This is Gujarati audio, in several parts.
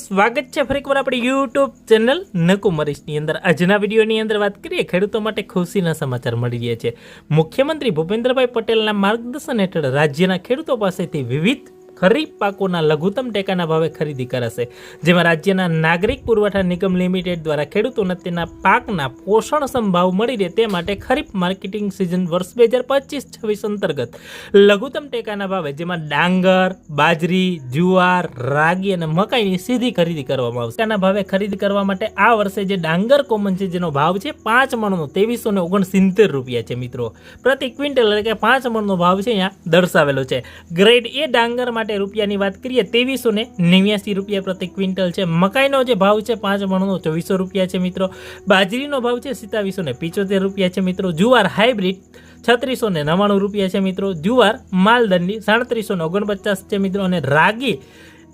સ્વાગત છે ફરીકવાર આપણી યુટ્યુબ ચેનલ નકુમરીશની અંદર આજના વિડીયોની અંદર વાત કરીએ ખેડૂતો માટે ખુશીના સમાચાર મળી રહ્યા છે। મુખ્યમંત્રી ભૂપેન્દ્રભાઈ પટેલના માર્ગદર્શન હેઠળ રાજ્યના ખેડૂતો પાસેથી વિવિધ ખરીફ પાકોના લઘુત્તમ ટેકાના ભાવે ખરીદી કરાશે, જેમાં રાજ્યના નાગરિક પુરવઠા નિગમ લિમિટેડ દ્વારા ખેડૂતોને તેના પાકના પોષણક્ષમ ભાવ મળી રહે તે માટે ખરીફ માર્કેટિંગ સિઝન વર્ષ 2025-26 અંતર્ગત લઘુત્તમ ટેકાના ભાવે જેમાં ડાંગર, બાજરી, જુવાર, રાગી અને મકાઈની સીધી ખરીદી કરવામાં આવશે। તેના ભાવે ખરીદી કરવા માટે આ વર્ષે જે ડાંગર કોમન છે જેનો ભાવ છે 5 મણનો 2369 રૂપિયા છે મિત્રો પ્રતિ ક્વિન્ટલ, એટલે કે 5 મણનો ભાવ છે અહીંયા દર્શાવેલો છે। ગ્રેડ એ ડાંગર માટે રૂપિયાની વાત કરીએ 2389 રૂપિયા પ્રતિ ક્વિન્ટલ છે। મકાઈનો જે ભાવ છે 5 મણનો 2400 રૂપિયા છે મિત્રો। બાજરીનો ભાવ છે 2775 રૂપિયા છે મિત્રો। જુવાર હાઇબ્રિડ 3699 રૂપિયા છે મિત્રો। જુવાર માલદંડી 3749 છે મિત્રો। અને રાગી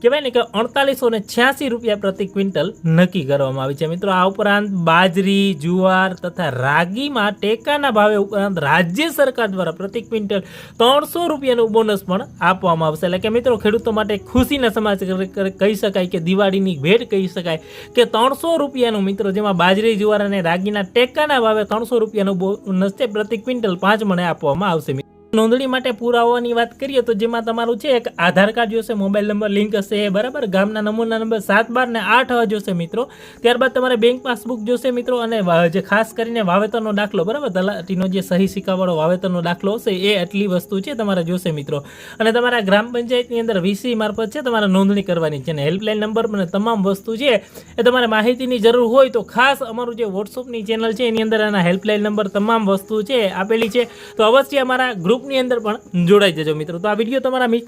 કહેવાય ને કે 4886 રૂપિયા પ્રતિ ક્વિન્ટલ નક્કી કરવામાં આવી છે મિત્રો। આ ઉપરાંત બાજરી, જુવાર તથા રાગીમાં ટેકાના ભાવે ઉપરાંત રાજ્ય સરકાર દ્વારા પ્રતિ ક્વિન્ટલ 300 રૂપિયાનું બોનસ પણ આપવામાં આવશે। એટલે કે મિત્રો ખેડૂતો માટે ખુશીના સમાચાર કહી શકાય કે દિવાળીની ભેટ કહી શકાય કે 300 રૂપિયાનું મિત્રો, જેમાં બાજરી, જુવાર અને રાગીના ટેકાના ભાવે 300 રૂપિયાનું બોનસ છે પ્રતિ ક્વિન્ટલ 5 મણે આપવામાં આવશે। નોંધણી માટે પુરાવાની વાત કરીએ તો જેમાં તમારું છે એક આધાર કાર્ડ જોશે, મોબાઈલ નંબર લિંક હશે બરાબર, ગામના નમૂના નંબર 7, 12 ને 8 જોશે મિત્રો। ત્યારબાદ તમારે બેંક પાસબુક જોશે મિત્રો, અને જે ખાસ કરીને વાવેતરનો દાખલો બરાબર, તલાટીનો જે સહી સિક્કાવાળો વાવેતરનો દાખલો હશે એ આટલી વસ્તુ છે તમારે જોશે મિત્રો। અને તમારા ગ્રામ પંચાયતની અંદર વીસી મારફત છે તમારે નોંધણી કરવાની છે, અને હેલ્પલાઇન નંબર અને તમામ વસ્તુ છે એ તમારે માહિતીની જરૂર હોય તો ખાસ અમારું જે વોટ્સઅપની ચેનલ છે એની અંદર આના હેલ્પલાઇન નંબર તમામ વસ્તુ છે આપેલી છે, તો અવશ્ય અમારા ગ્રુપ ની અંદર પણ જોડાઈ જજો મિત્રો। તો આ વિડીયો તમારા